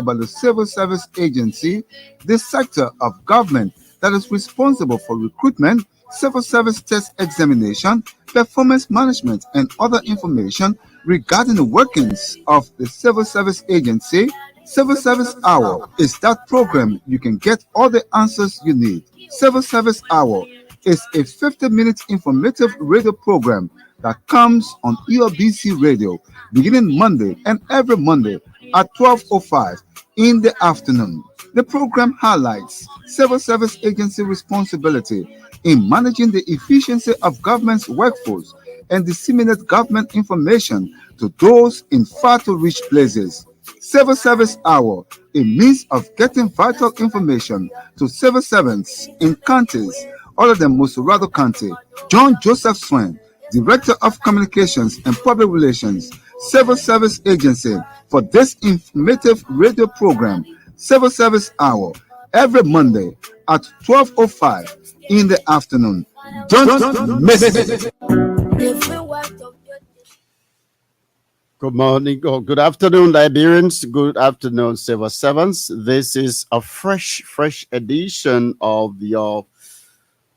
by the Civil Service Agency, the sector of government that is responsible for recruitment, civil service test examination, performance management, and other information regarding the workings of the Civil Service Agency. Civil Service Hour is that program you can get all the answers you need. Civil Service Hour is a 50-minute informative radio program that comes on ELBC Radio beginning Monday and every Monday at 12:05 in the afternoon. The program highlights civil service agency responsibility in managing the efficiency of government's workforce and disseminate government information to those in far to reach places. Civil Service Hour, a means of getting vital information to civil servants in counties other than Musurado County. John Joseph Swain, Director of Communications and Public Relations, Civil Service Agency, for this informative radio program, Civil Service Hour, every Monday at 12:05 in the afternoon. Don't miss it. Good morning or good afternoon, Liberians. Good afternoon, civil servants. This is a fresh edition of your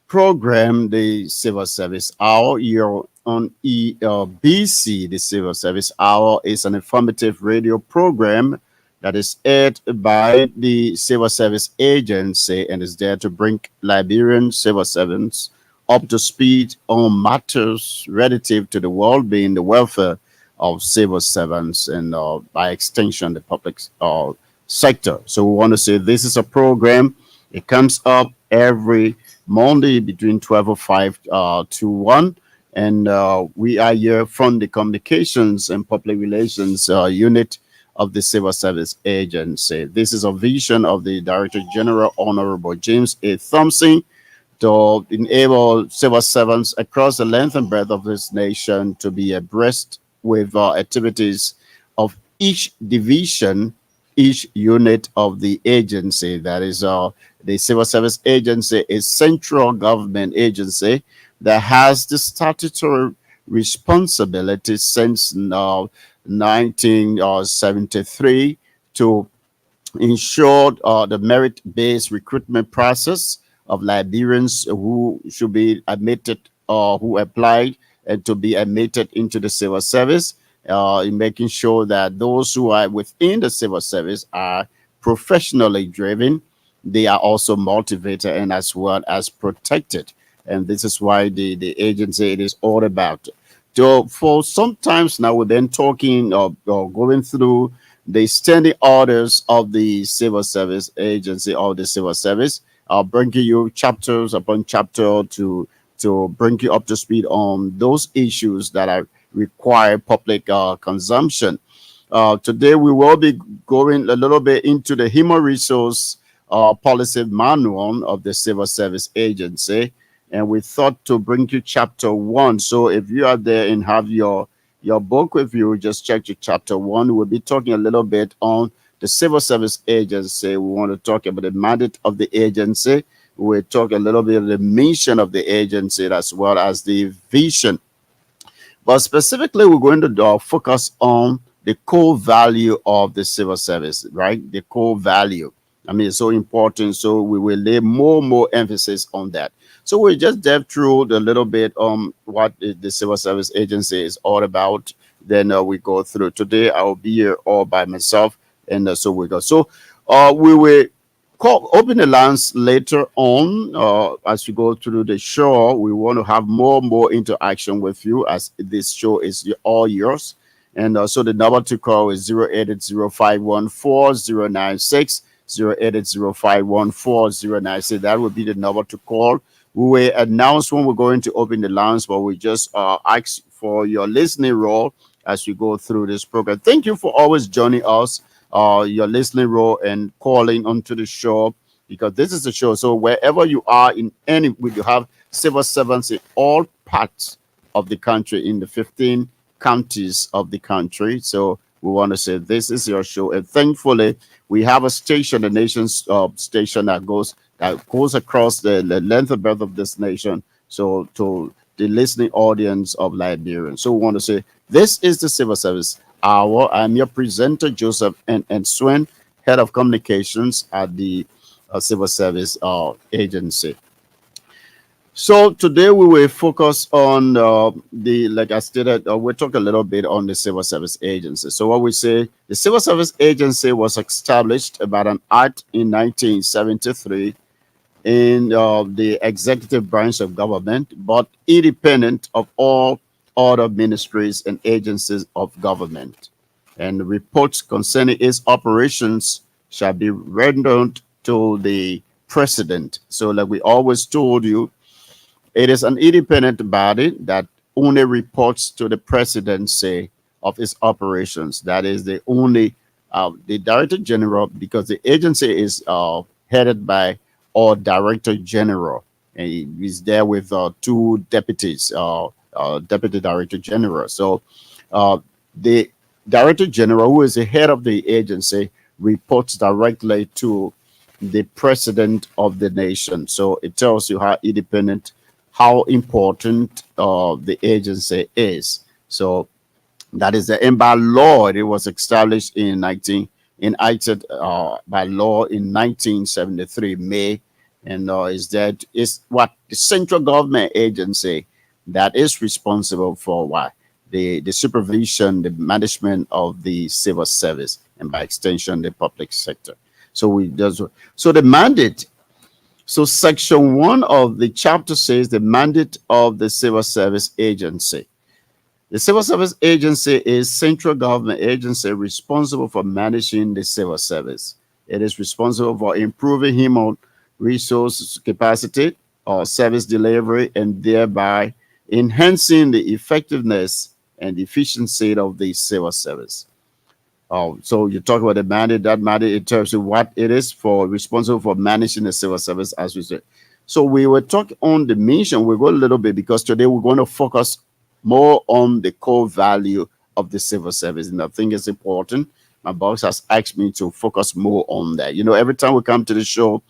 program, the Civil Service Hour. You're on ELBC. The Civil Service Hour is an informative radio program that is aired by the Civil Service Agency and is there to bring Liberian civil servants up to speed on matters relative to the well-being, the welfare of civil servants, and by extension, the public sector. So we want to say this is a program. It comes up every Monday between 12:05 to 1. And we are here from the Communications and Public Relations Unit of the Civil Service Agency. This is a vision of the Director General, Honorable James A. Thompson, to enable civil servants across the length and breadth of this nation to be abreast with activities of each division, each unit of the agency. That is, the Civil Service Agency is central government agency that has the statutory responsibility since 1973 to ensure the merit-based recruitment process of Liberians who should be admitted or who applied and to be admitted into the civil service, in making sure that those who are within the civil service are professionally driven. They are also motivated and as well as protected. And this is why the agency it is all about. So for some times now, we've been talking or going through the standing orders of the Civil Service Agency or the civil service. I'll bring you chapters upon chapter to bring you up to speed on those issues that are require public consumption. Today, we will be going a little bit into the human resource policy manual of the Civil Service Agency. And we thought to bring you chapter 1. So if you are there and have your book with you, just check your chapter 1. We'll be talking a little bit on the Civil Service Agency. We want to talk about the mandate of the agency. We'll talk a little bit of the mission of the agency as well as the vision. But specifically, we're going to focus on the core value of the civil service, right? The core value. I mean, it's so important. So we will lay more emphasis on that. So we just delve through a little bit on what the Civil Service Agency is all about. Then we go through. Today, I will be here all by myself. And so we go. So we will open the lines later on as we go through the show. We want to have more interaction with you as this show is all yours. And so the number to call is 08005140960, 08005140960. That would be the number to call. We will announce when we're going to open the lines, but we just ask for your listening role as we go through this program. Thank you for always joining us, your listening role and calling onto the show, because this is the show. So wherever you are in any, we have civil servants in all parts of the country, in the 15 counties of the country. So we want to say this is your show. And thankfully, we have a station, the nation's station that goes across the length and breadth of this nation. So to the listening audience of Liberia. So we want to say this is the Civil Service Hour. I'm your presenter, Joseph and Swen, head of communications at the civil service agency. So today we will focus on like I stated, we'll talk a little bit on the Civil Service Agency. So what we say, the Civil Service Agency was established about an act in 1973 in the executive branch of government, but independent of all other ministries and agencies of government. And reports concerning its operations shall be rendered to the president. So like we always told you, it is an independent body that only reports to the presidency of its operations. That is the only, the director general, because the agency is headed by our director general, and he is there with two deputies, deputy director general. So the director general, who is the head of the agency, reports directly to the president of the nation. So it tells you how independent, how important the agency is. So that is the, and by law, it was established enacted by law in 1973 May, and is what the central government agency that is responsible for what the supervision, the management of the civil service, and by extension the public sector. So the mandate. So section 1 of the chapter says the mandate of the Civil Service Agency. The Civil Service Agency is central government agency responsible for managing the civil service. It is responsible for improving human resource capacity or service delivery, and thereby enhancing the effectiveness and efficiency of the civil service. So you talk about the mandate, that mandate in terms of what it is for, responsible for managing the civil service, as we said. So we will talk on the mission. We'll go a little bit because today we're going to focus more on the core value of the civil service. And I think it's important. My boss has asked me to focus more on that. You know, every time we come to the show,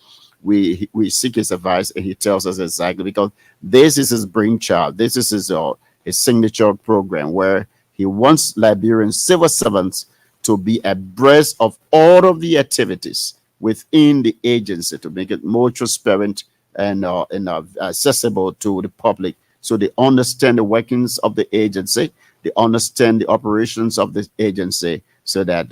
we seek his advice, and he tells us exactly, because this is his brainchild. This is his signature program where he wants Liberian civil servants to be abreast of all of the activities within the agency, to make it more transparent and accessible to the public, so they understand the workings of the agency, they understand the operations of the agency, so that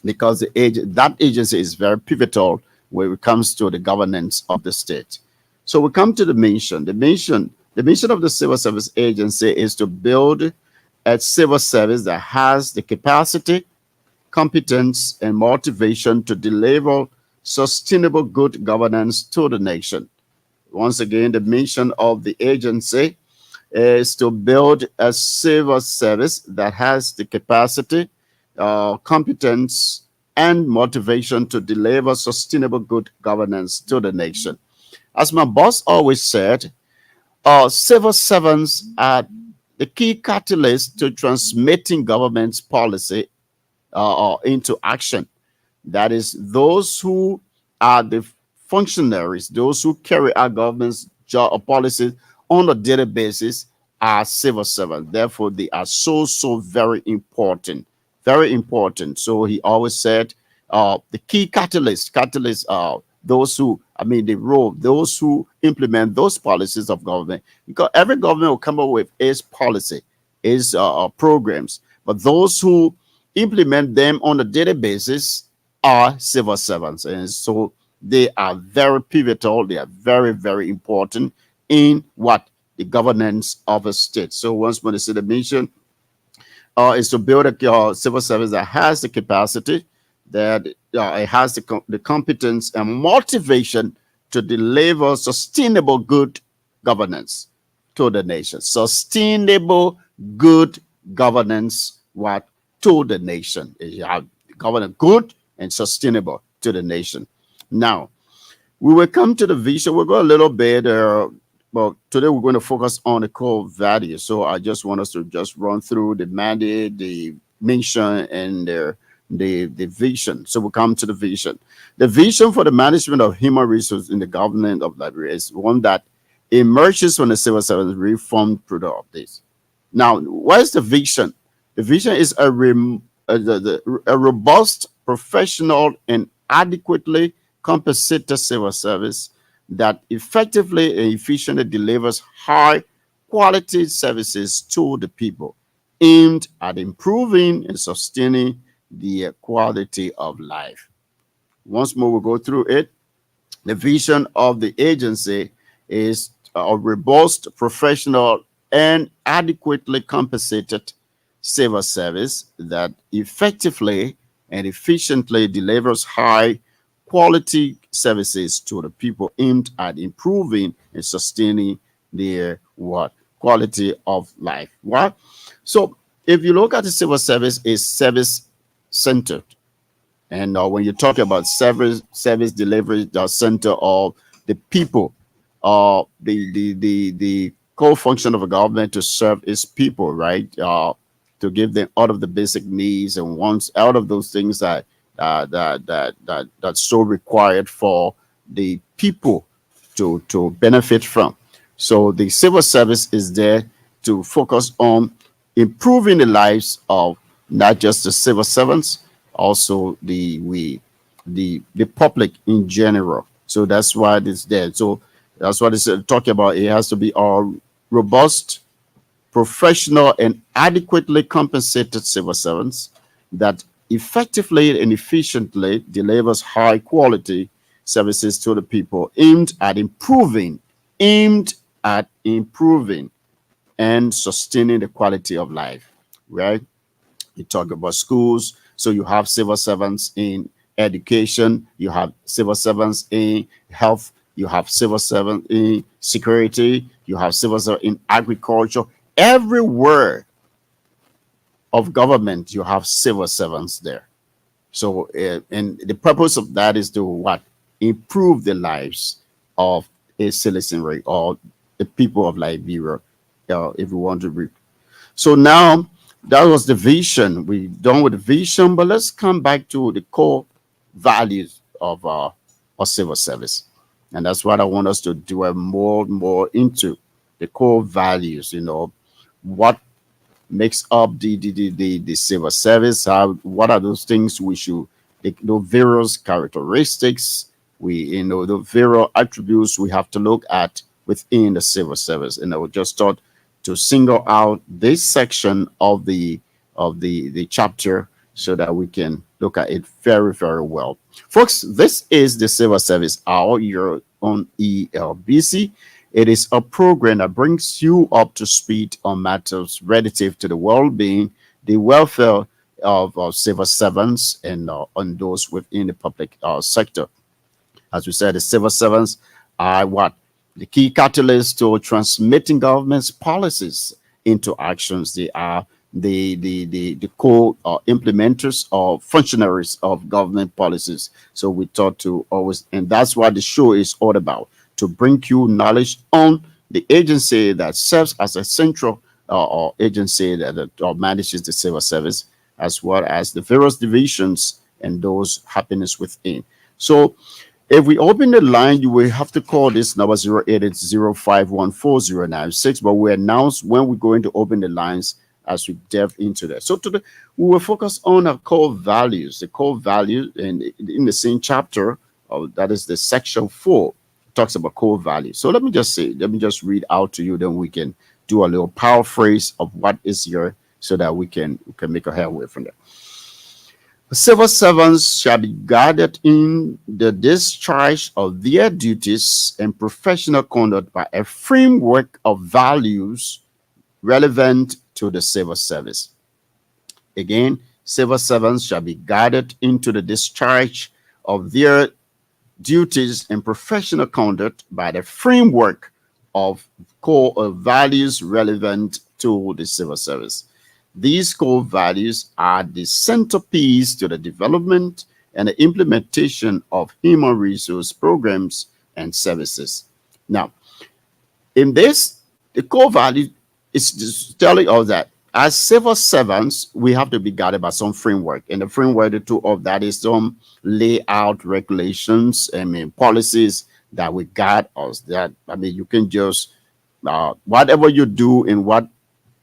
because that agency is very pivotal when it comes to the governance of the state. So we come to the mission. The mission of the Civil Service Agency is to build a civil service that has the capacity, competence, and motivation to deliver sustainable good governance to the nation. Once again, the mission of the agency is to build a civil service that has the capacity, competence, and motivation to deliver sustainable good governance to the nation. As my boss always said, civil servants are the key catalyst to transmitting government's policy into action. That is, those who are the functionaries, those who carry out government's job or policies on a daily basis, are civil servants. Therefore, they are so very important, very important. So he always said, the key catalysts those who, those who implement those policies of government, because every government will come up with its policy, its programs, but those who implement them on a daily basis are civil servants. And so they are very pivotal. They are very, very important in what the governance of a state. So once more, the mission is to build a civil service that has the capacity, that it has the competence and motivation to deliver sustainable good governance to the nation. Sustainable good governance, what? To the nation. You have governance good and sustainable to the nation. Now, we will come to the vision. We'll go a little bit, well, today we're going to focus on the core values. So I just want us to just run through the mandate, the mission, and the vision. So we'll come to the vision. The vision for the management of human resources in the government of Liberia is one that emerges from the civil service reform product of this. Now, what is the vision? The vision is a robust professional, and adequately compensated civil service that effectively and efficiently delivers high quality services to the people, aimed at improving and sustaining the quality of life. Once more, we'll go through it. The vision of the agency is a robust, professional, and adequately compensated civil service that effectively and efficiently delivers high quality services to the people, aimed at improving and sustaining their what quality of life. What? So if you look at the civil service, is service centered, and when you talk about service delivery, the center of the people, the core function of a government to serve its people, right? To give them all of the basic needs and wants, out of those things that's so required for the people to benefit from. So the civil service is there to focus on improving the lives of not just the civil servants, also the public in general. So that's why it's there. So that's what it's talking about. It has to be a robust, professional, and adequately compensated civil servants that effectively and efficiently delivers high quality services to the people, aimed at improving and sustaining the quality of life, right? You talk about schools, so you have civil servants in education, you have civil servants in health, you have civil servants in security, you have civil servants in agriculture. Everywhere of government, you have civil servants there. So, and the purpose of that is to what? Improve the lives of a citizenry or the people of Liberia, if we want to read. So now that was the vision. We done with the vision, but let's come back to the core values of our civil service, and that's what I want us to do more and more into the core values. You know, what makes up the civil service? How, what are those things we should, the various characteristics, we, you know, the various attributes we have to look at within the civil service. And I would just start to single out this section of the chapter so that we can look at it very, very well. Folks, this is the Civil Service Hour. You're on ELBC. It is a program that brings you up to speed on matters relative to the well-being, the welfare of civil servants, and on those within the public sector. As we said, the civil servants are what? The key catalyst to transmitting government's policies into actions. They are the core implementers or functionaries of government policies. So we thought to always, and that's what the show is all about, to bring you knowledge on the agency that serves as a central or agency that manages the civil service, as well as the various divisions and those happenings within. So if we open the line, you will have to call this number 08805140996, but we announce when we're going to open the lines as we delve into that. So today we will focus on our core values. The core value, and in the same chapter, that is the section 4, talks about core values. So let me just read out to you, then we can do a little paraphrase of what is here so that we can make a headway from there. Civil servants shall be guided in the discharge of their duties and professional conduct by a framework of values relevant to the civil service. Again, civil servants shall be guided into the discharge of their duties and professional conduct by the framework of core values relevant to the civil service. These core values are the centerpiece to the development and the implementation of human resource programs and services. Now, in this, the core value is just telling us that as civil servants, we have to be guided by some framework. And the framework, the two of that is some layout regulations, policies that will guide us. That, you can just, whatever you do in what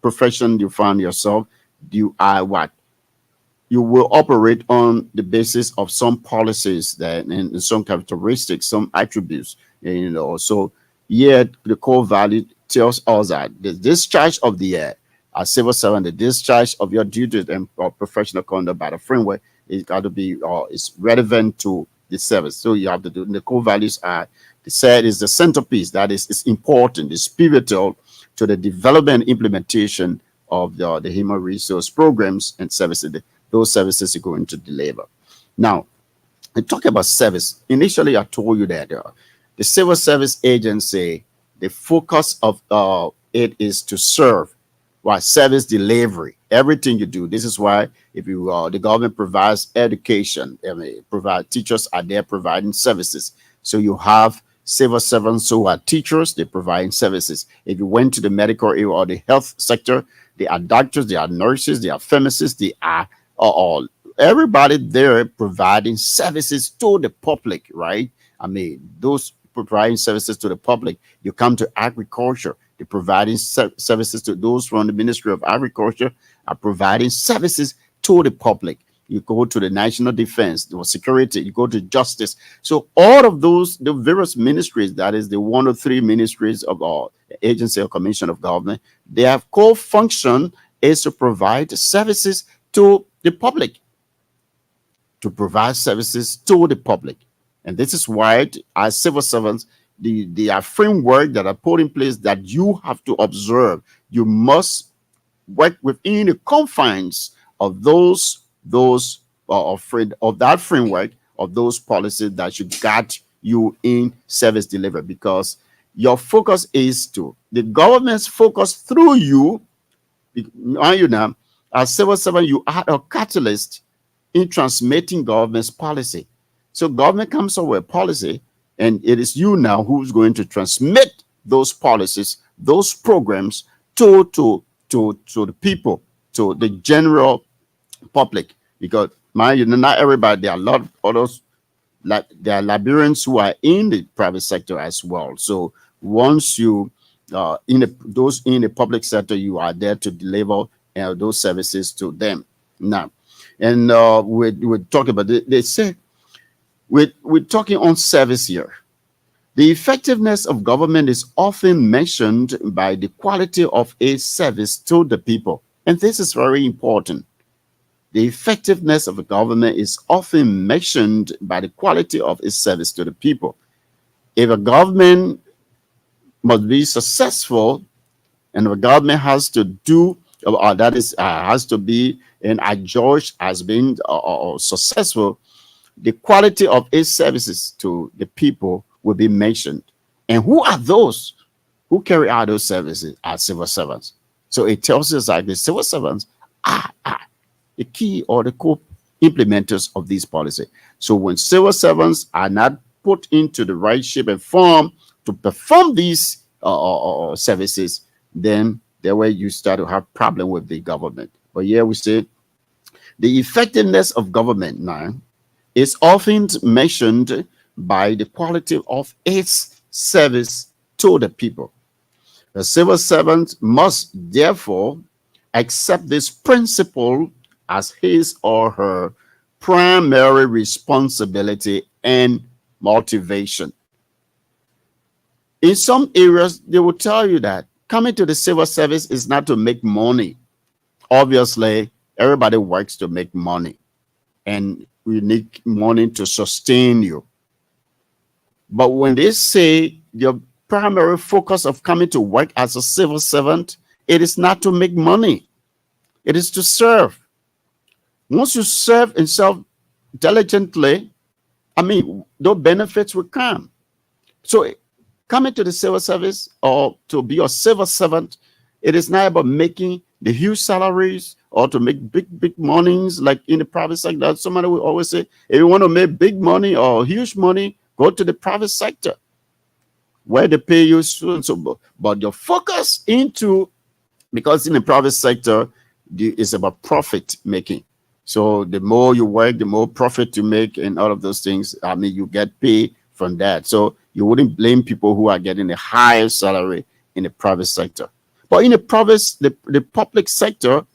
profession you find yourself, you are what? you will operate on the basis of some policies that and some characteristics, some attributes, So yet the core value tells us that the discharge of the as civil servant, the discharge of your duties and professional conduct by the framework is got to be is relevant to the service. So you have to do the core values are the said is the centerpiece that is important, is pivotal to the development and implementation of the human resource programs and services. Those services you're going to deliver. Now, I talk about service. Initially, I told you that the civil service agency, the focus of it is to serve, while service delivery. Everything you do. This is why if you the government provides education, provide teachers are there providing services. So you have civil servants who are teachers, they're providing services. If you went to the medical area or the health sector, they are doctors, they are nurses, they are pharmacists, they are all everybody there providing services to the public, right? I mean, those providing services to the public. You come to agriculture, they're providing services to those from the Ministry of Agriculture are providing services to the public. You go to the national defense or security, you go to justice. So all of those, the various ministries, that is the 1 or 3 ministries of our agency or commission of government, they have core function is to provide services to the public, to provide services to the public. And this is why, as civil servants, the framework that are put in place that you have to observe. You must work within the confines of those of that framework, of those policies that should guide you in service delivery, because your focus is to the government's focus through you. You now, as civil servant, you are a catalyst in transmitting government's policy. So government comes up with a policy, and it is you now who's going to transmit those policies, those programs to the people, to the general public. Because not everybody, there are a lot of others, like there are librarians who are in the private sector as well. So once you those in the public sector, you are there to deliver those services to them. Now, and we're talking about they say we're talking on service here. The effectiveness of government is often mentioned by the quality of a service to the people, and this is very important. The effectiveness of the government is often measured by the quality of its service to the people. If a government must be successful, and the government has to do that is has to be and adjudged as being successful, the quality of its services to the people will be mentioned. And who are those who carry out those services as civil servants? So it tells us that the civil servants are the key or the co-implementers of these policies. So when civil servants are not put into the right shape and form to perform these services, then there where you start to have problem with the government. But here we say the effectiveness of government now is often mentioned by the quality of its service to the people. The civil servant must therefore accept this principle as his or her primary responsibility and motivation. In some areas, they will tell you that coming to the civil service is not to make money. Obviously, everybody works to make money, and we need money to sustain you. But when they say your primary focus of coming to work as a civil servant, it is not to make money. It is to serve. Once you serve and serve diligently, those benefits will come. So coming to the civil service or to be a civil servant, it is not about making the huge salaries or to make big monies like in the private sector. Somebody will always say, if you want to make big money or huge money, go to the private sector where they pay you so. But your focus because in the private sector, it's about profit making. So the more you work, the more profit you make and all of those things. You get paid from that. So you wouldn't blame people who are getting a higher salary in the private sector. But in the public sector,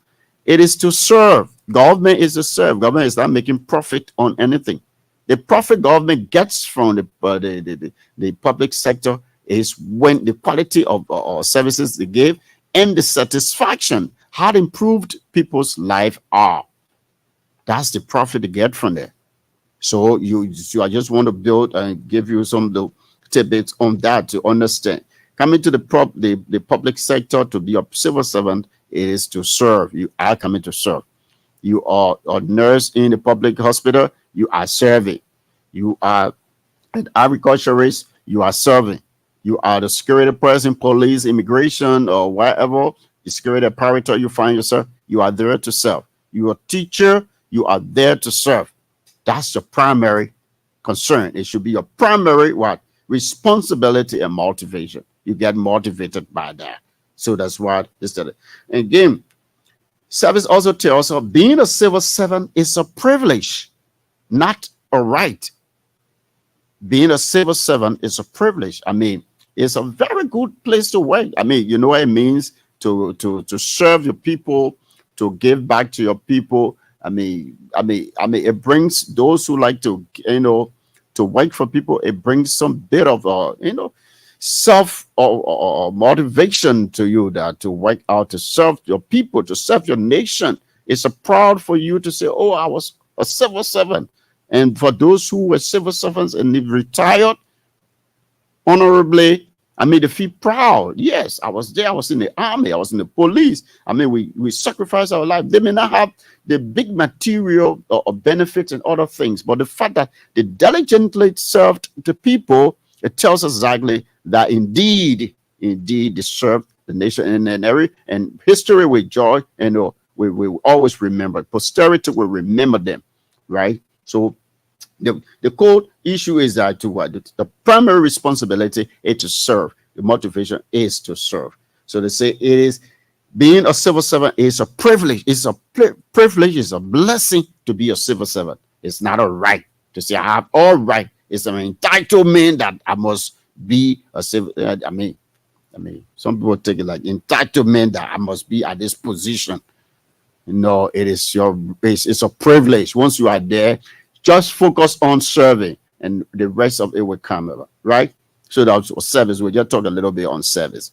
It is to serve. Government is to serve. Government is not making profit on anything. The profit government gets from the public sector is when the quality of services they give and the satisfaction, how improved people's life are. That's the profit they get from there. So I just want to build and give you some of the tidbits on that to understand. Coming to the public sector to be a civil servant is to serve. You are coming to serve. You are a nurse in the public hospital, you are serving. You are an agriculturist, you are serving. You are the security person, police, immigration, or whatever, the security apparatus you find yourself, you are there to serve. You are a teacher, you are there to serve. That's your primary concern. It should be your primary what? Responsibility and motivation. You get motivated by that. So that's what this is. Again, service also tells us being a civil servant is a privilege, not a right. Being a civil servant is a privilege. I mean, it's a very good place to work. I mean, you know what it means to serve your people, to give back to your people. I mean, it brings those who like to, to work for people. It brings some bit of, self or motivation to you that to work out to serve your people, to serve your nation. It's a proud for you to say, "Oh, I was a civil servant." And for those who were civil servants and they retired honorably, I mean, they feel proud. Yes, I was there. I was in the army. I was in the police. I mean, we sacrificed our life. They may not have the big material or benefits and other things, but the fact that they diligently served the people, it tells us exactly that indeed they served the nation and history with joy. And we will always remember. Posterity will remember them, right? So the core issue is that the primary responsibility is to serve. The motivation is to serve. So they say it is being a civil servant is a privilege. It's a privilege. It's a blessing to be a civil servant. It's not a right to say I have all right. It's an entitlement that I must be a civil. I mean, some people take it like entitlement that I must be at this position. No, it's a privilege. Once you are there, just focus on serving and the rest of it will come over, right? So that's service. We'll just talk a little bit on service.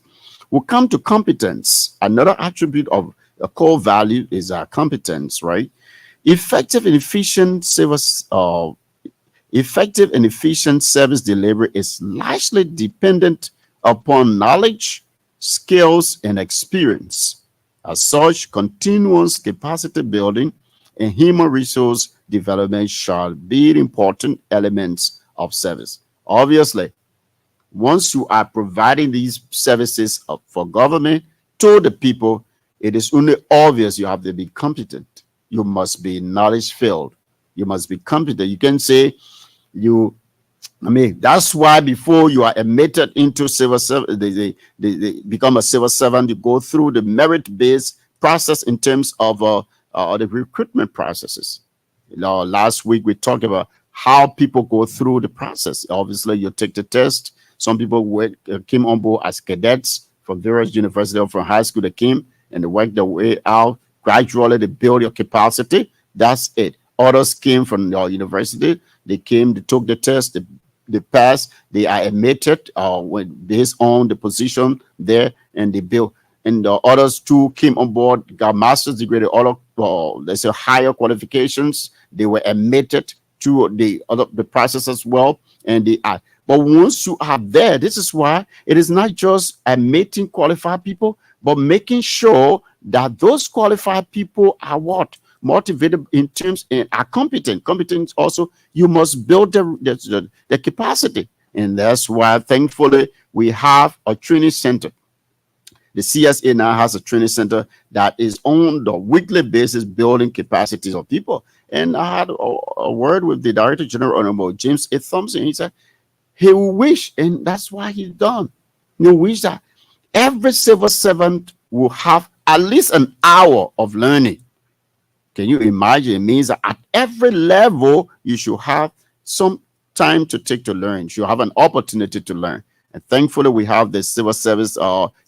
We'll come to competence. Another attribute of a core value is our competence, right? Effective and efficient service delivery is largely dependent upon knowledge, skills, and experience. As such, continuous capacity building and human resource development shall be important elements of service. Obviously, once you are providing these services for government to the people, it is only obvious you have to be competent. You must be knowledge filled. You must be competent. You can say that's why before you are admitted into civil service, they become a civil servant, you go through the merit-based process in terms of the recruitment processes. Last week we talked about how people go through the process. Obviously, you take the test. Some people came on board as cadets from various universities or from high school. They came and they worked their way out. Gradually, they build your capacity. That's it. Others came from your university. They came, they took the test, they passed, they are admitted based on the position there, and they built. And the others too came on board, got master's degree, let's say higher qualifications. They were admitted to the process as well, and they are. But once you are there, this is why it is not just admitting qualified people, but making sure that those qualified people are what? Motivated in terms and are competent. Competent also, you must build the capacity. And that's why, thankfully, we have a training center. The CSA now has a training center that is on the weekly basis building capacities of people. And I had a word with the Director General, Honorable James A. Thompson. He said he will wish, and that's why he's done. He wish that every civil servant will have at least an hour of learning. Can you imagine? It means that at every level, you should have some time to take to learn. You should have an opportunity to learn. And thankfully, we have the Civil Service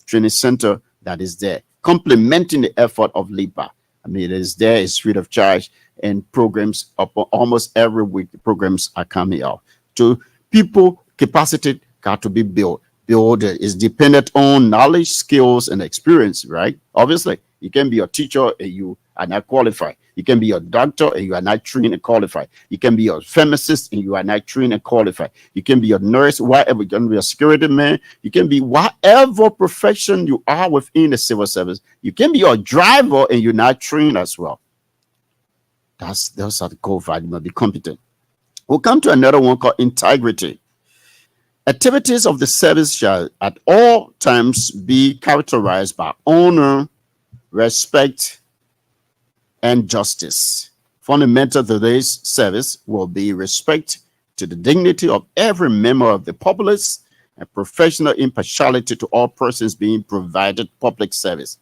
Training Center that is there, complementing the effort of LIPA. I mean, it is there, it's free of charge, and programs almost every week. The programs are coming out. So people capacity got to be built. Build is dependent on knowledge, skills, and experience. Right? Obviously, you can be a teacher and you are not qualified. You can be a doctor and you are not trained and qualified. You can be a pharmacist and you are not trained and qualified. You can be a nurse, whatever. You can be a security man. You can be whatever profession you are within the civil service. You can be a driver and you're not trained as well. Those are the core values. You must be competent. We'll come to another one called integrity. Activities of the service shall at all times be characterized by honor, respect, and justice. Fundamental to this service will be respect to the dignity of every member of the populace and professional impartiality to all persons being provided public service.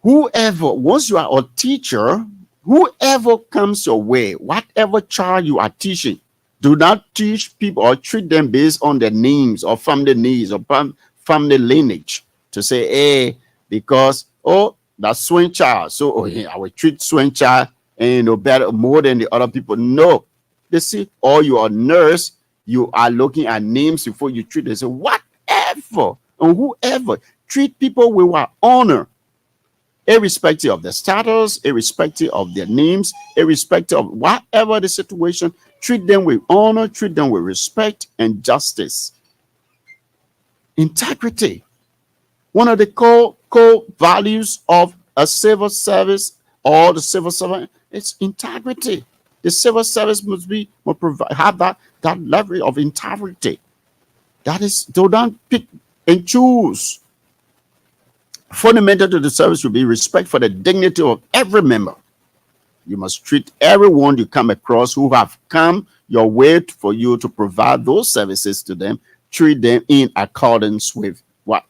Whoever, once you are a teacher, whoever comes your way, whatever child you are teaching, do not teach people or treat them based on their names or family needs or family lineage to say, hey, because, oh, that's swing child. So, oh, yeah, I will treat swing child and better more than the other people. No. They see, or you are a nurse, you are looking at names before you treat them. So, whatever and whoever, treat people with honor, irrespective of their status, irrespective of their names, irrespective of whatever the situation, treat them with honor, treat them with respect and justice. Integrity. One of the core values of a civil service or the civil servant is integrity. The civil service must have that level of integrity. That is, do not pick and choose. Fundamental to the service will be respect for the dignity of every member. You must treat everyone you come across who have come your way for you to provide those services to them, treat them in accordance with what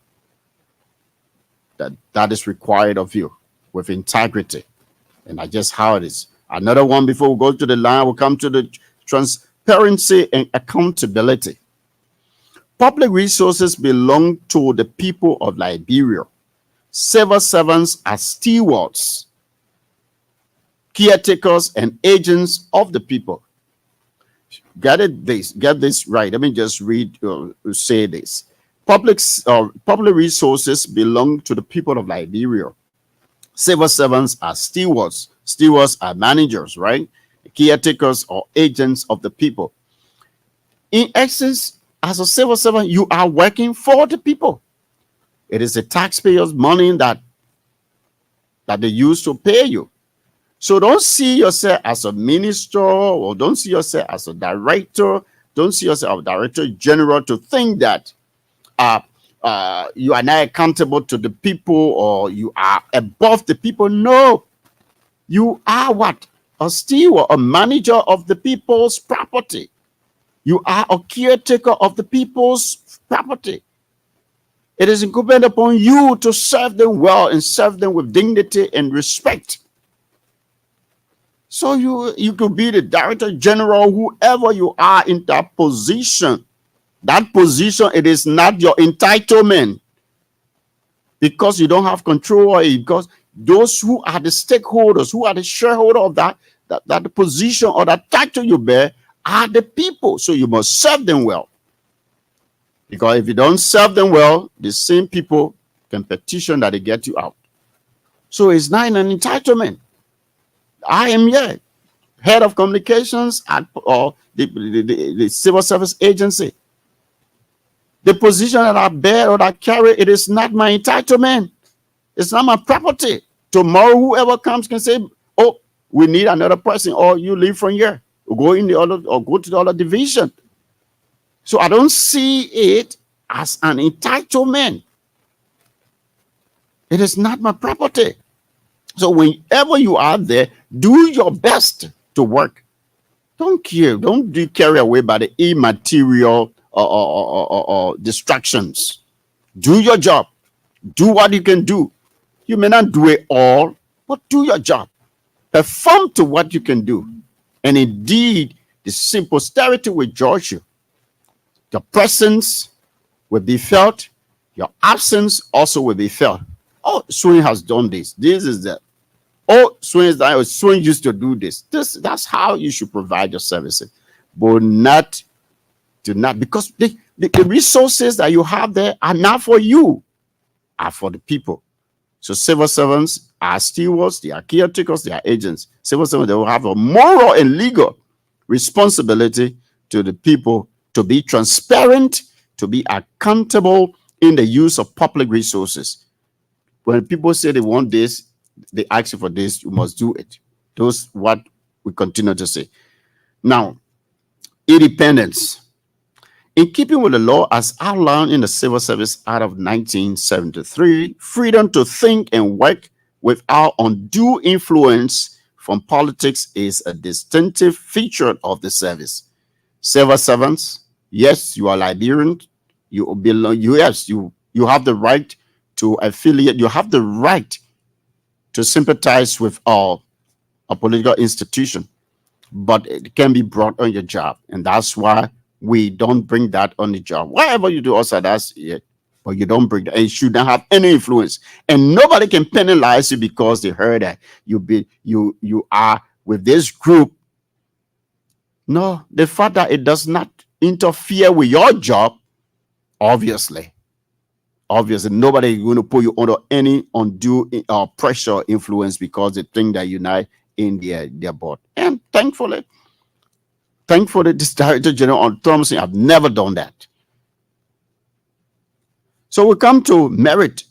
that is required of you, with integrity. And that's just how it is. Another one before we go to the line, we'll come to the transparency and accountability. Public resources belong to the people of Liberia. Civil servants are stewards, caretakers, and agents of the people. Get this right. Let me just say this. Public resources belong to the people of Liberia. Civil servants are stewards. Stewards are managers, right? Caretakers or agents of the people. In essence, as a civil servant, you are working for the people. It is the taxpayers' money that they use to pay you. So don't see yourself as a minister or don't see yourself as a director. Don't see yourself as a director general to think that you are not accountable to the people or you are above the people. No, you are what? A steward, a manager of the people's property. You are a caretaker of the people's property. It is incumbent upon you to serve them well and serve them with dignity and respect. So you could be the director general, whoever you are in that position. That position, it is not your entitlement because you don't have control, or because those who are the stakeholders, who are the shareholder of that position or that title you bear are the people. So you must serve them well. Because if you don't serve them well, the same people can petition that they get you out. So it's not an entitlement. I am here, head of communications at the civil service agency. The position that I bear or that I carry, it is not my entitlement. It's not my property. Tomorrow, whoever comes can say, "Oh, we need another person," or "You leave from here, or go in the other, or go to the other division." So I don't see it as an entitlement. It is not my property. So whenever you are there, do your best to work. Don't be carried away by the immaterial or distractions. Do your job. Do what you can do. You may not do it all, but do your job. Perform to what you can do. And indeed, the simple austerity will judge you. Your presence will be felt. Your absence also will be felt. Oh, Swing has done this. This is that. Oh, Swing used to do this. That's how you should provide your services, but not because the resources that you have there are not for you, are for the people. So civil servants are stewards, they are caretakers, they are agents. Civil servants, they will have a moral and legal responsibility to the people to be transparent, to be accountable in the use of public resources. When people say they want this, they ask you for this, you must do it. Those what we continue to say. Now, independence. In keeping with the law as outlined in the Civil Service Act of 1973, freedom to think and work without undue influence from politics is a distinctive feature of the service. Civil servants, yes, you are Liberian. You belong. You have the right to affiliate. You have the right to sympathize with a political institution, but it can be brought on your job, and that's why we don't bring that on the job. Whatever you do outside, that's it. But you don't bring that. It should not have any influence, and nobody can penalize you because they heard that you are with this group. No, the fact that it does not interfere with your job, obviously nobody is going to put you under any undue pressure or influence because they think that you're not in their board. And thankfully, this Director General on Thompson, I've never done that. So we come to merit.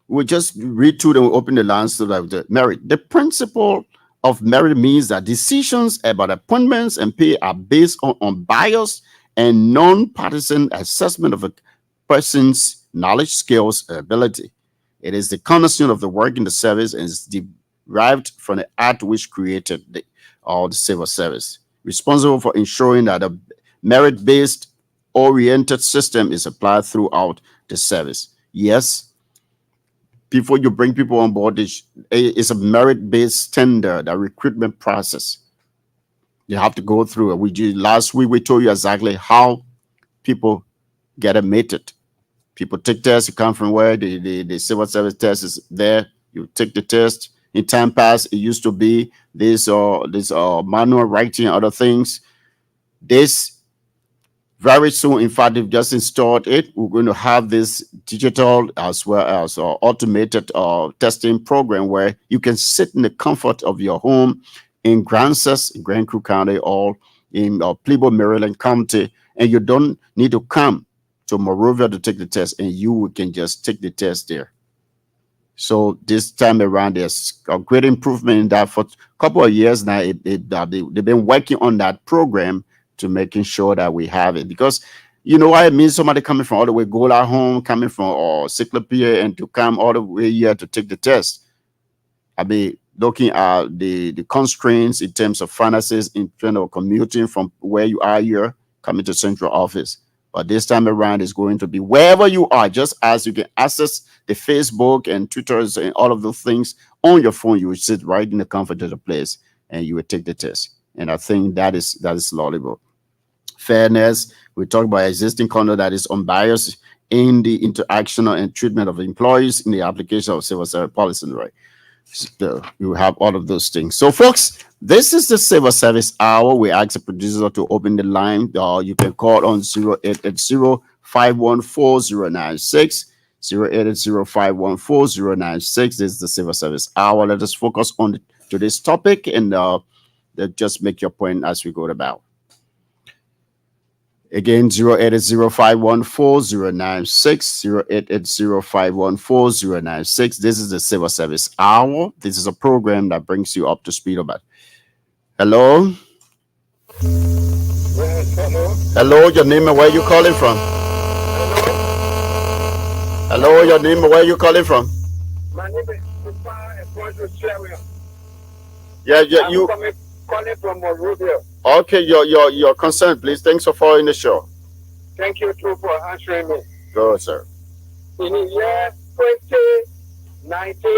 We just read through and we open the lines to the merit. The principle of merit means that decisions about appointments and pay are based on unbiased and non-partisan assessment of a person's knowledge, skills, and ability. It is the cornerstone of the work in the service and is derived from the act which created the civil service, responsible for ensuring that a merit-based oriented system is applied throughout the service. Yes, before you bring people on board, it's a merit-based standard, a recruitment process. You have to go through it. Last week we told you exactly how people get admitted. People take tests. You come from where the civil service test is there. You take the test. In time past, it used to be this manual writing and other things. This very soon, in fact, they've just installed it. We're going to have this digital as well as automated testing program where you can sit in the comfort of your home in Grand Creek County, or in Plebo, Maryland County, and you don't need to come to Monrovia to take the test, and you can just take the test there. So this time around, there's a great improvement in that. For a couple of years now, they've been working on that program to making sure that we have it. Because you know what it means, somebody coming from all the way Gola home, coming from Cyclopia, and to come all the way here to take the test. I mean, looking at the constraints in terms of finances, in terms of commuting from where you are here, coming to central office. But this time around, it's going to be wherever you are, just as you can access the Facebook and Twitters and all of those things on your phone. You would sit right in the comfort of the place and you would take the test. And I think that is laudable. Fairness, we talk about existing conduct that is unbiased in the interaction and treatment of employees in the application of civil service policy, right? So you have all of those things. So, folks, this is the Civil Service Hour. We ask the producer to open the line. You can call on 0880-514-096. 0880-514-096. This is the Civil Service Hour. Let us focus on today's topic and just make your point as we go about. Again, 0880-514-096, 0880-514-096. This is the Civil Service Hour. This is a program that brings you up to speed about. Hello? Yes, hello. Hello, your name and where you calling from? Hello, your name and where you calling from? My name is Super Australia. Yeah, I'm calling from Monrovia. Okay, your concern, please. Thanks for following the show. Thank you too for answering me. Go, sir. In the year 2019,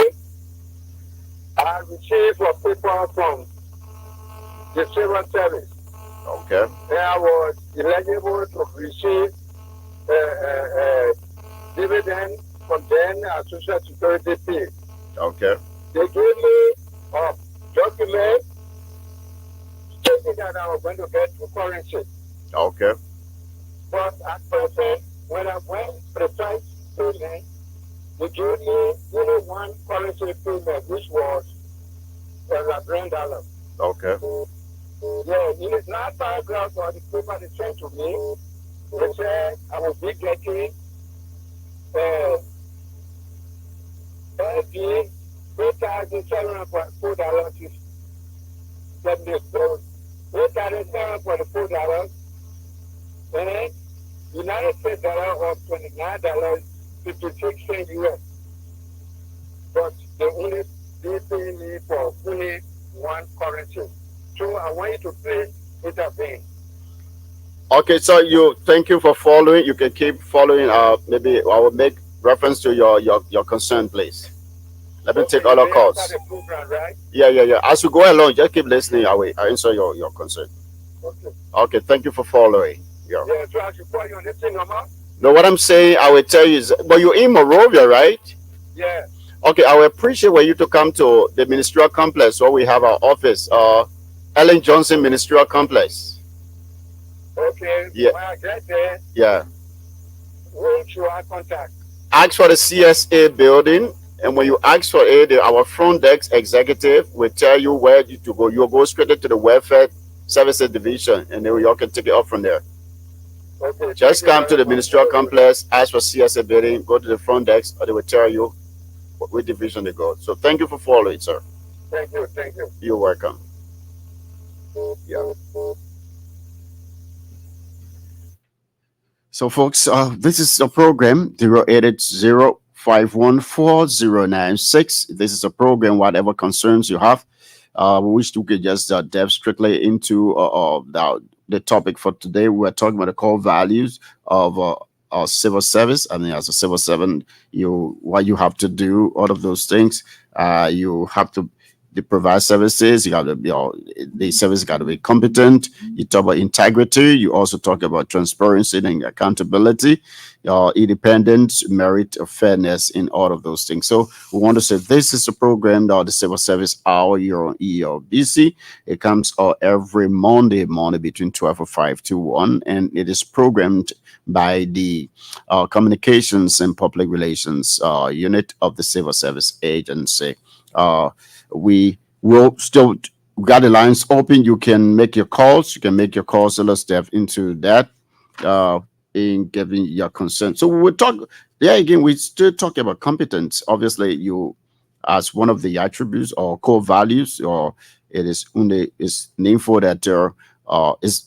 I received a paper from the civil service. Okay. And I was eligible to receive dividend from then Social Security pay. Okay. They gave me a document stating that I was going to get two currency. Okay. But at present, when I went precise payment, they gave me only one currency payment, which was $100. Okay. Yeah, in the last paragraph of the paper they sent to me, they said I will be getting the $8,744 is 7 days old. $8,744 and United States dollar was $29.56 US. But they only they pay me for only one currency. So I want you to please intervene. Okay, so thank you for following. You can keep following. Maybe I will make reference to your concern, please. Let me take all our calls. The program, right? Yeah. As you go along, just keep listening. I answer your concern. Okay. Okay, thank you for following. Yeah. Yeah, so I should call you on this thing, Mama? No, what I'm saying, I will tell you is, but you're in Morovia, right? Yeah. Okay, I will appreciate for you to come to the ministerial complex where we have our office, Ellen Johnson Ministerial Complex. Okay. Yeah. When I get there, Yeah. who should I contact? Ask for the CSA building, and when you ask for it, our front desk executive will tell you where to go. You'll go straight to the welfare services division, and then you can take it up from there. Okay. Just come to the ministerial complex, ask for CSA building, go to the front desk, or they will tell you which division they go. So thank you for following, sir. Thank you. Thank you. You're welcome. Yeah. So, folks, this is a program 080-514-096. This is a program. Whatever concerns you have, we wish we could just delve strictly into the topic for today. We're talking about the core values of civil service. I mean, as a civil servant, what you have to do, all of those things. You have to provide services. You have to, the service got to be competent. You talk about integrity. You also talk about transparency and accountability, independence, merit, fairness, in all of those things. So we want to say this is a program, the Civil Service Hour here on ELBC. It comes out every Monday morning between 12:05 to 1, and it is programmed by the Communications and Public Relations Unit of the Civil Service Agency. We will still got the lines open. You can make your calls. So let's step into that in giving your consent. So we'll talk. Yeah, again, we still talking about competence. Obviously, you as one of the attributes or core values, or it is named for that. Is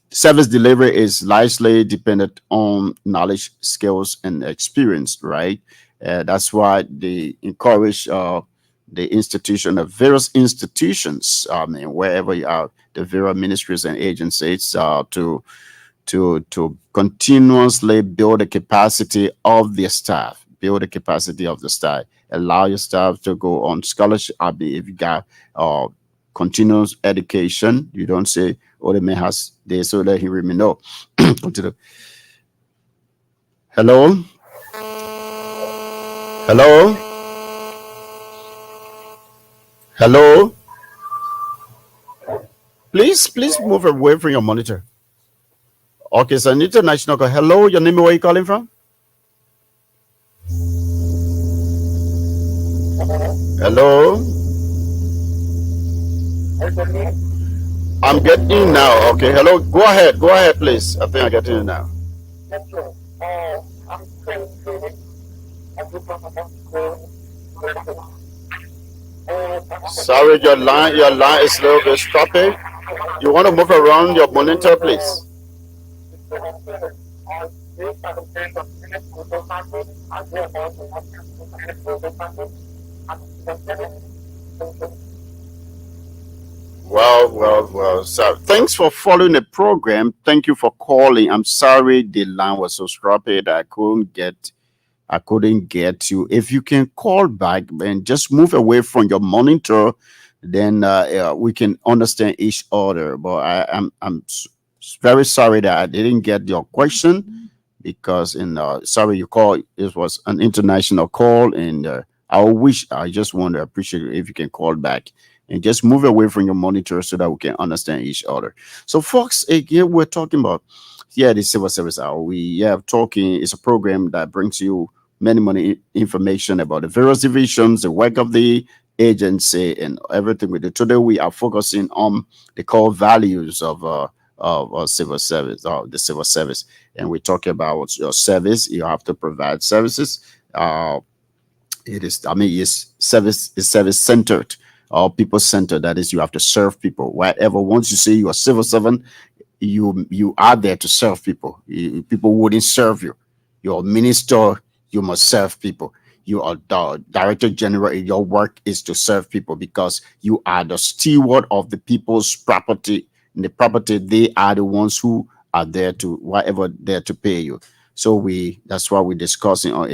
service delivery is largely dependent on knowledge, skills, and experience. Right. That's why they encourage. The institution of various institutions, wherever you are, the various ministries and agencies, to continuously build the capacity of the staff, allow your staff to go on scholarship. If you got continuous education, you don't say, oh, the man has this, so let him really know. Hello? Hello? Hello? Please move away from your monitor. Okay, so an international call. Hello, your name, where are you calling from? Hello? I'm getting in now. Okay, hello. Go ahead, please. I think I'm getting in now. Sorry, your line is a little bit choppy. You want to move around your monitor, please? Well. So thanks for following the program. Thank you for calling. I'm sorry the line was so choppy that I couldn't get you. If you can call back and just move away from your monitor, then we can understand each other. But I'm very sorry that I didn't get your question, because sorry you called. It was an international call, and I just want to appreciate it if you can call back and just move away from your monitor so that we can understand each other. So, folks, again, we're talking about, yeah, the civil service hour. We have talking, it's a program that brings you many information about the various divisions, the work of the agency, and everything we do. Today, we are focusing on the core values of civil service, the civil service. And we talk about your service. You have to provide services. It is, I mean, it's service centered or people centered. That is, you have to serve people. Whatever, once you say you're a civil servant, you are there to serve people. People wouldn't serve you. You're a minister, you must serve people. You are the director general. Your work is to serve people because you are the steward of the people's property. And the property, they are the ones who are there to whatever there to pay you. So that's why we're discussing on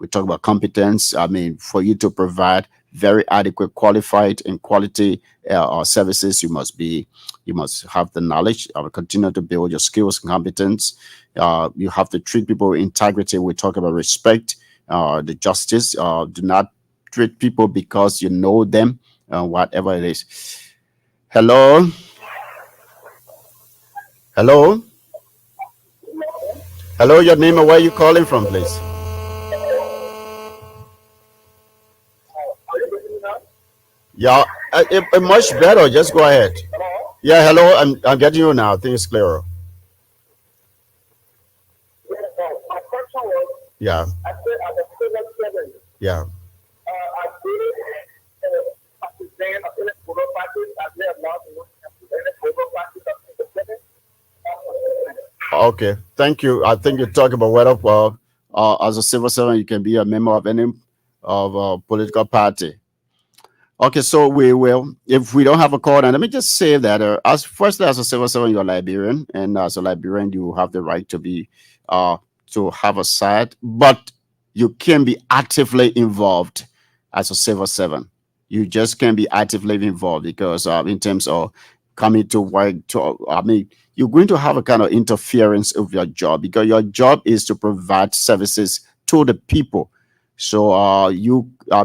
we talk about competence. I mean, for you to provide very adequate, qualified, and quality services, you must have the knowledge. Continue to build your skills and competence. You have to treat people with integrity. We talk about respect, the justice. Do not treat people because you know them, whatever it is. Hello. Hello. Hello. Your name and where you calling from, please? Yeah, much better. Just go ahead. Yeah, hello. I'm getting you now. I think it's clearer. My question was, Yeah, I said as a civil servant, yeah. I did represent of any political parties as they are allowed to work in any political parties of the Senate. Okay, thank you. I think you talk about whether as a civil servant you can be a member of any of a political party. Okay, so we will. If we don't have a call, and let me just say that as a civil servant, you're a Liberian, and as a Liberian, you have the right to have a side, but you can be actively involved as a civil servant. You just can be actively involved because in terms of coming to work, I mean, you're going to have a kind of interference of your job because your job is to provide services to the people. So you are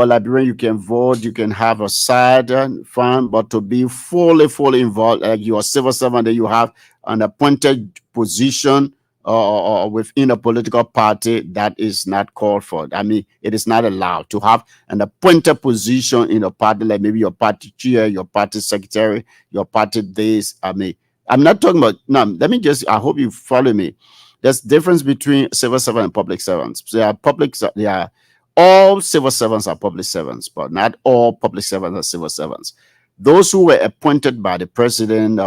Liberian, you can vote, you can have a side fine, but to be fully involved, like you're a civil servant, that you have an appointed position or within a political party, that is not called for. I mean, it is not allowed to have an appointed position in a party, like maybe your party chair, your party secretary, your party days. I mean, I'm not talking about, no, let me just, I hope you follow me. There's difference between civil servant and public servants. All civil servants are public servants, but not all public servants are civil servants. Those who were appointed by the president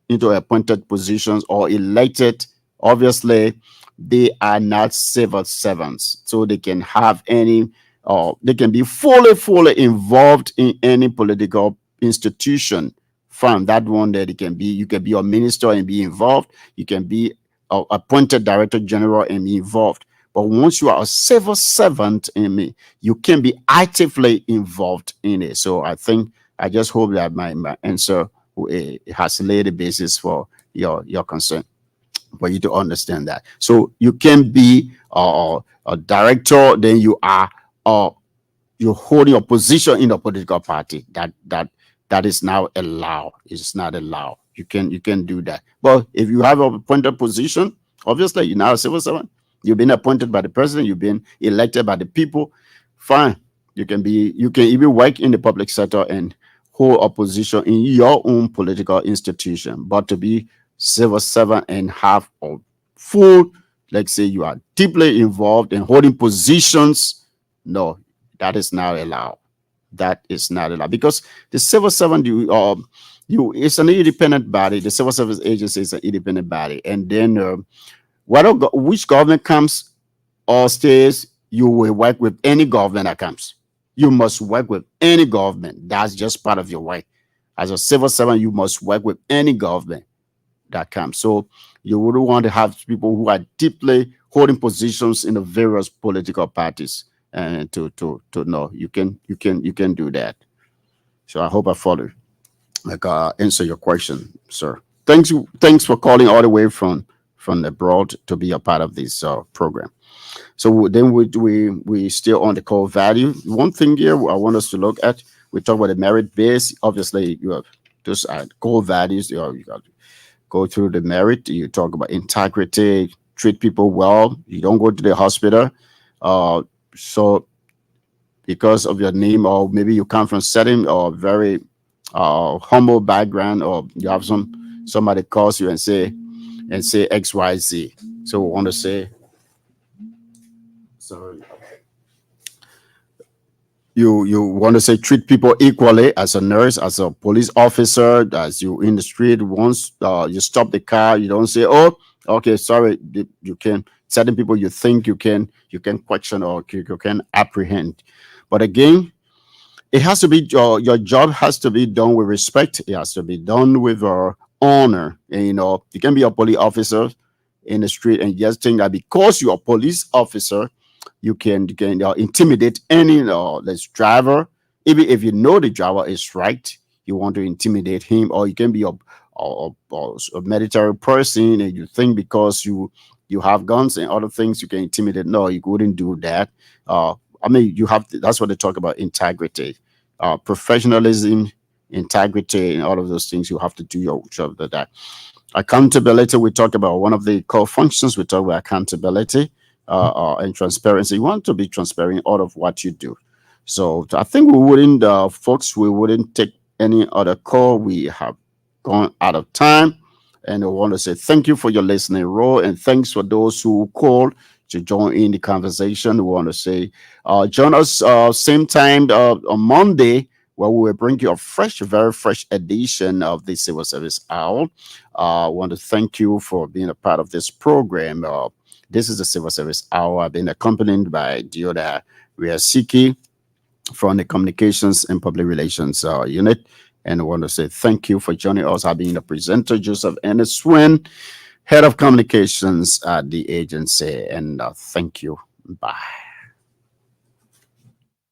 into appointed positions or elected, obviously, they are not civil servants. So they can have they can be fully involved in any political institution. From that one, that you can be a minister and be involved. You can be appointed director general and be involved. But once you are a civil servant in me, you can be actively involved in it. So I just hope that my answer has laid the basis for your concern, for you to understand that. So you can be a director, then you are you're holding a position in a political party. That is now allowed. It's not allowed. You can do that. But if you have a appointed position, obviously you're now a civil servant. You've been appointed by the president. You've been elected by the people. Fine. You can even work in the public sector and hold a position in your own political institution. But to be civil servant and have a full, let's say you are deeply involved in holding positions, no, that is not allowed. That is not allowed because the civil servant, it's an independent body. The civil service agency is an independent body, and then. Which government comes or stays, you will work with any government that comes. You must work with any government. That's just part of your work. As a civil servant, you must work with any government that comes. So you wouldn't want to have people who are deeply holding positions in the various political parties. And to know you can do that. So I hope I follow. Answer your question, sir. Thanks for calling all the way from abroad to be a part of this program. So then we still on the core value. One thing here I want us to look at, we talk about the merit base. Obviously, you have those are core values. You got to go through the merit. You talk about integrity, treat people well. You don't go to the hospital. So because of your name, or maybe you come from setting or very humble background, or you have somebody calls you and say XYZ. So we want to say, sorry, you want to say treat people equally as a nurse, as a police officer, as you in the street. Once you stop the car, you don't say, oh, okay, sorry, you can. Certain people you think you can question, or you can apprehend. But again, it has to be your job has to be done with respect. It has to be done with honor. And you can be a police officer in the street and just think that because you're a police officer, you can intimidate any this driver. Even if you know the driver is right, you want to intimidate him. Or you can be a military person and you think because you have guns and other things you can intimidate. No, you wouldn't do that. I mean, that's what they talk about: integrity, professionalism, integrity, and all of those things. You have to do your job with that. Accountability, we talk about one of the core functions. We talk about accountability and transparency. You want to be transparent in all of what you do. So I think folks, we wouldn't take any other call. We have gone out of time. And I want to say thank you for your listening role, and thanks for those who called to join in the conversation. We want to say join us same time on Monday, where we will bring you a very fresh edition of the Civil Service Hour. I want to thank you for being a part of this program. This is the Civil Service Hour. I've been accompanied by Dioda Riasiki from the Communications and Public Relations Unit. And I want to say thank you for joining us. I've been the presenter, Joseph Ennis Swin, Head of Communications at the agency. And thank you. Bye.